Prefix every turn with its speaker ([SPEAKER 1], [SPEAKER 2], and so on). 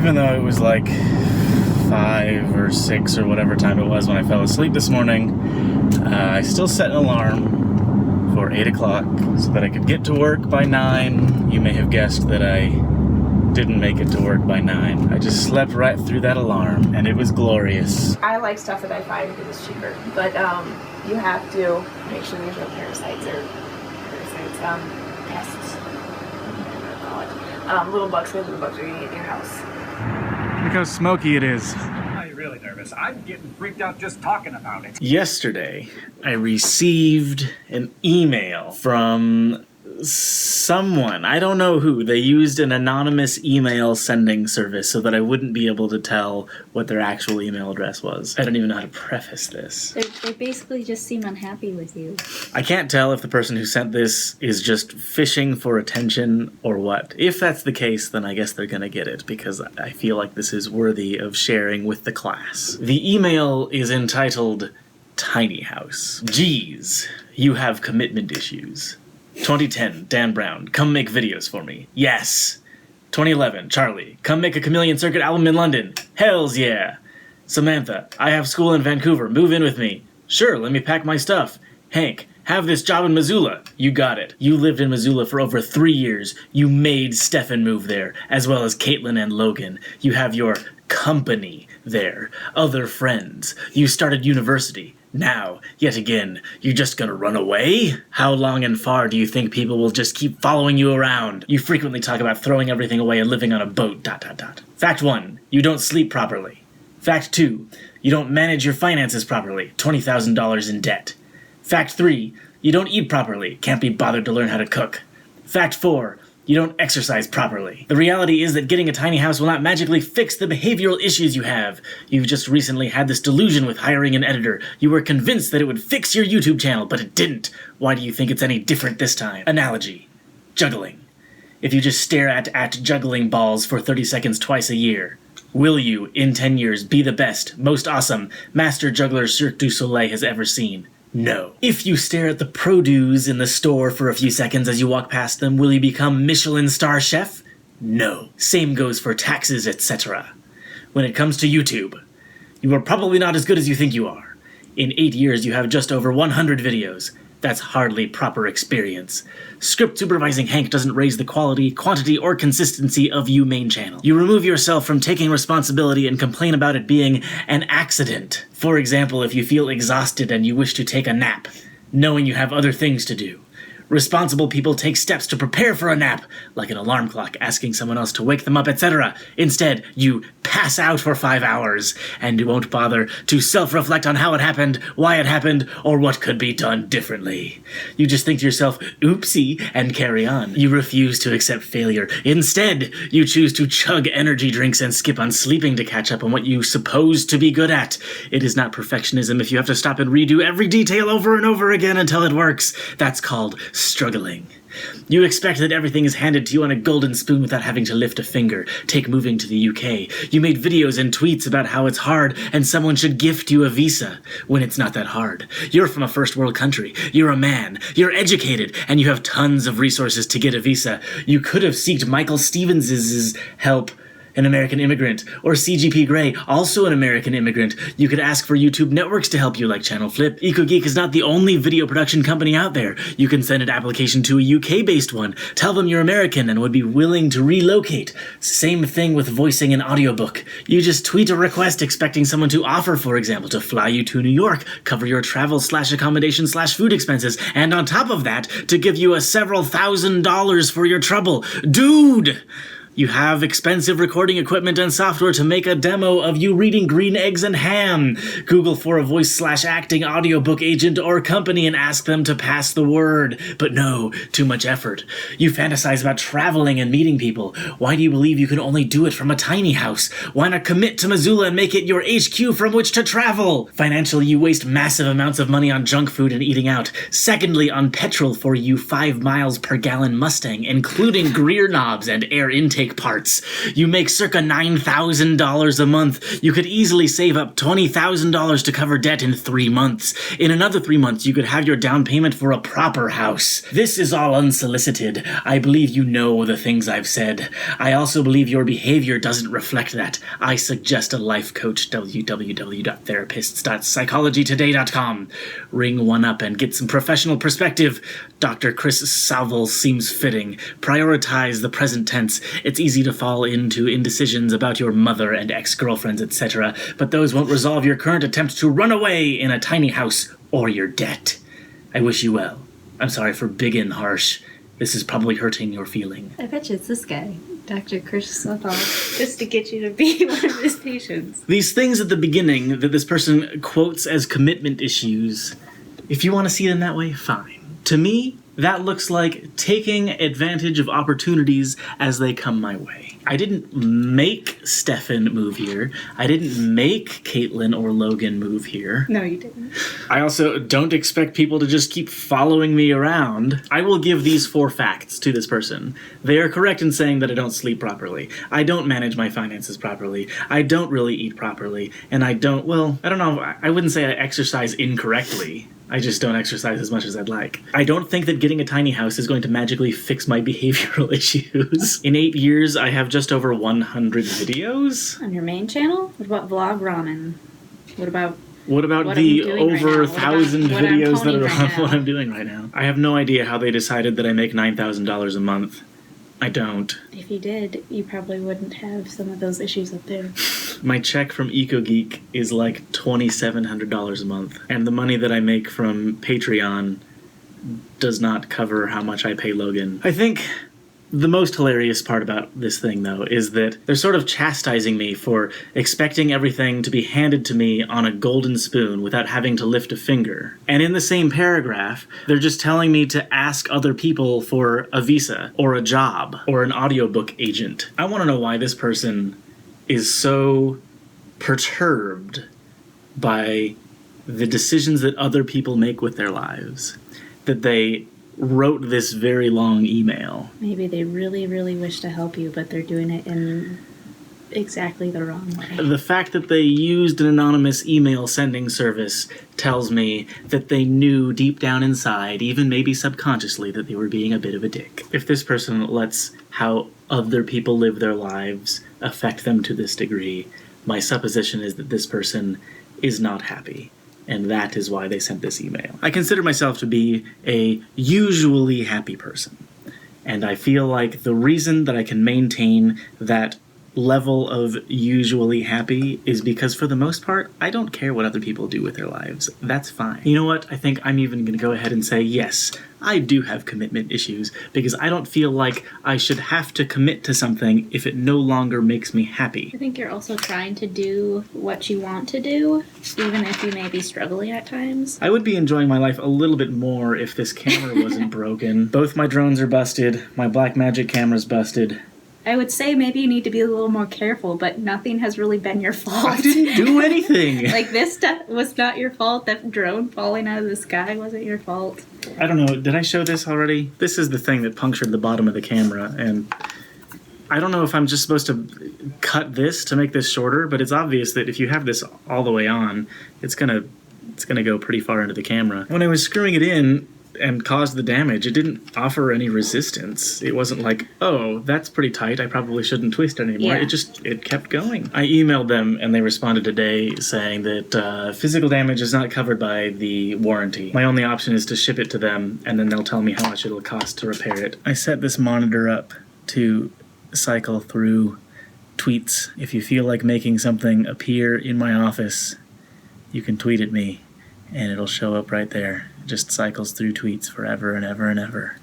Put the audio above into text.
[SPEAKER 1] Even though it was like 5 or 6 or whatever time it was when I fell asleep this morning, I still set an alarm for 8 o'clock so that I could get to work by 9. You may have guessed that I didn't make it to work by 9. I just slept right through that alarm, and it was glorious.
[SPEAKER 2] I like stuff that I find because it's cheaper, but you have to make sure there's no parasites, pests, whatever you call it. Little bugs, because the bugs are eating in your house.
[SPEAKER 1] Look how smoky it is.
[SPEAKER 3] Are you really nervous? I'm getting freaked out just talking about it.
[SPEAKER 1] Yesterday, I received an email from someone. I don't know who. They used an anonymous email sending service so that I wouldn't be able to tell what their actual email address was. I don't even know how to preface this.
[SPEAKER 4] They basically just seem unhappy with you.
[SPEAKER 1] I can't tell if the person who sent this is just fishing for attention or what. If that's the case, then I guess they're gonna get it, because I feel like this is worthy of sharing with the class. The email is entitled Tiny House. Geez, you have commitment issues. 2010, Dan Brown, come make videos for me. Yes. 2011, Charlie, come make a Chameleon Circuit album in London. Hells yeah. Samantha, I have school in Vancouver, move in with me. Sure, let me pack my stuff. Hank, have this job in Missoula. You got it. You lived in Missoula for over 3 years. You made Stefan move there, as well as Katelyn and Logan. You have your company there. Other friends. You started university. Now, yet again, you're just gonna run away? How long and far do you think people will just keep following you around? You frequently talk about throwing everything away and living on a boat, ... Fact 1, you don't sleep properly. Fact 2, you don't manage your finances properly, $20,000 in debt. Fact 3, you don't eat properly, can't be bothered to learn how to cook. Fact 4, you don't exercise properly. The reality is that getting a tiny house will not magically fix the behavioral issues you have. You've just recently had this delusion with hiring an editor. You were convinced that it would fix your YouTube channel, but it didn't. Why do you think it's any different this time? Analogy. Juggling. If you just stare at juggling balls for 30 seconds twice a year, will you, in 10 years, be the best, most awesome master juggler Cirque du Soleil has ever seen? No. If you stare at the produce in the store for a few seconds as you walk past them, will you become Michelin star chef? No. Same goes for taxes, etc. When it comes to YouTube, you are probably not as good as you think you are. In 8 years, you have just over 100 videos. That's hardly proper experience. Script supervising Hank doesn't raise the quality, quantity, or consistency of you main channel. You remove yourself from taking responsibility and complain about it being an accident. For example, if you feel exhausted and you wish to take a nap, knowing you have other things to do. Responsible people take steps to prepare for a nap, like an alarm clock asking someone else to wake them up, etc. Instead, you pass out for 5 hours, and you won't bother to self-reflect on how it happened, why it happened, or what could be done differently. You just think to yourself, oopsie, and carry on. You refuse to accept failure. Instead, you choose to chug energy drinks and skip on sleeping to catch up on what you suppose to be good at. It is not perfectionism if you have to stop and redo every detail over and over again until it works. That's called struggling. You expect that everything is handed to you on a golden spoon without having to lift a finger. Take moving to the UK. You made videos and tweets about how it's hard and someone should gift you a visa when it's not that hard. You're from a first world country. You're a man. You're educated. And you have tons of resources to get a visa. You could have sought Michael Stevens' help, an American immigrant, or CGP Grey, also an American immigrant. You could ask for YouTube networks to help you, like Channel Flip. EcoGeek is not the only video production company out there. You can send an application to a UK-based one. Tell them you're American and would be willing to relocate. Same thing with voicing an audiobook. You just tweet a request expecting someone to offer, for example, to fly you to New York, cover your travel/accommodation/food expenses, and on top of that, to give you a several $1,000s for your trouble. Dude! You have expensive recording equipment and software to make a demo of you reading Green Eggs and Ham. Google for a voice/acting audiobook agent or company and ask them to pass the word. But no, too much effort. You fantasize about traveling and meeting people. Why do you believe you can only do it from a tiny house? Why not commit to Missoula and make it your HQ from which to travel? Financially, you waste massive amounts of money on junk food and eating out. Secondly, on petrol for you 5 miles per gallon Mustang, including Greer knobs and air intake take parts. You make circa $9,000 a month. You could easily save up $20,000 to cover debt in 3 months. In another 3 months, you could have your down payment for a proper house. This is all unsolicited. I believe you know the things I've said. I also believe your behavior doesn't reflect that. I suggest a life coach, www.therapists.psychologytoday.com. Ring one up and get some professional perspective. Dr. Chris Salvel seems fitting. Prioritize the present tense. It's easy to fall into indecisions about your mother and ex-girlfriends, etc., but those won't resolve your current attempt to run away in a tiny house or your debt. I wish you well. I'm sorry for big and harsh. This is probably hurting your feeling.
[SPEAKER 4] I bet you it's this guy, Dr. Chris Salem, just to get you to be one of his patients.
[SPEAKER 1] These things at the beginning that this person quotes as commitment issues, if you want to see them that way, fine. To me, that looks like taking advantage of opportunities as they come my way. I didn't make Stefan move here. I didn't make Katelyn or Logan move here.
[SPEAKER 4] No, you didn't.
[SPEAKER 1] I also don't expect people to just keep following me around. I will give these 4 facts to this person. They are correct in saying that I don't sleep properly. I don't manage my finances properly. I don't really eat properly. And I don't know, I wouldn't say I exercise incorrectly. I just don't exercise as much as I'd like. I don't think that getting a tiny house is going to magically fix my behavioral issues. In 8 years, I have just over 100 videos.
[SPEAKER 4] On your main channel? What about Vlog Ramen? What about
[SPEAKER 1] the over 1,000 videos that are on what I'm doing right now? I have no idea how they decided that I make $9,000 a month. I don't.
[SPEAKER 4] If you did, you probably wouldn't have some of those issues up there.
[SPEAKER 1] My check from EcoGeek is like $2,700 a month. And the money that I make from Patreon does not cover how much I pay Logan. I think the most hilarious part about this thing, though, is that they're sort of chastising me for expecting everything to be handed to me on a golden spoon without having to lift a finger. And in the same paragraph, they're just telling me to ask other people for a visa, or a job, or an audiobook agent. I want to know why this person is so perturbed by the decisions that other people make with their lives, that they wrote this very long email.
[SPEAKER 4] Maybe they really, really wish to help you, but they're doing it in exactly the wrong way.
[SPEAKER 1] The fact that they used an anonymous email sending service tells me that they knew deep down inside, even maybe subconsciously, that they were being a bit of a dick. If this person lets how other people live their lives affect them to this degree, my supposition is that this person is not happy. And that is why they sent this email. I consider myself to be a usually happy person. And I feel like the reason that I can maintain that level of usually happy is because, for the most part, I don't care what other people do with their lives. That's fine. You know what? I think I'm even going to go ahead and say, yes, I do have commitment issues, because I don't feel like I should have to commit to something if it no longer makes me happy.
[SPEAKER 4] I think you're also trying to do what you want to do, even if you may be struggling at times.
[SPEAKER 1] I would be enjoying my life a little bit more if this camera wasn't broken. Both my drones are busted. My Blackmagic camera's busted.
[SPEAKER 4] I would say maybe you need to be a little more careful, but nothing has really been your fault.
[SPEAKER 1] I didn't do anything.
[SPEAKER 4] Like, this stuff was not your fault. That drone falling out of the sky wasn't your fault.
[SPEAKER 1] I don't know. Did I show this already? This is the thing that punctured the bottom of the camera, and I don't know if I'm just supposed to cut this to make this shorter, but it's obvious that if you have this all the way on, it's gonna go pretty far into the camera. When I was screwing it in and caused the damage, it didn't offer any resistance. It wasn't like, oh, that's pretty tight, I probably shouldn't twist it anymore.
[SPEAKER 4] Yeah.
[SPEAKER 1] It kept going. I emailed them and they responded today saying that physical damage is not covered by the warranty. My only option is to ship it to them, and then they'll tell me how much it'll cost to repair it. I set this monitor up to cycle through tweets. If you feel like making something appear in my office, you can tweet at me and it'll show up right there. It just cycles through tweets forever and ever and ever.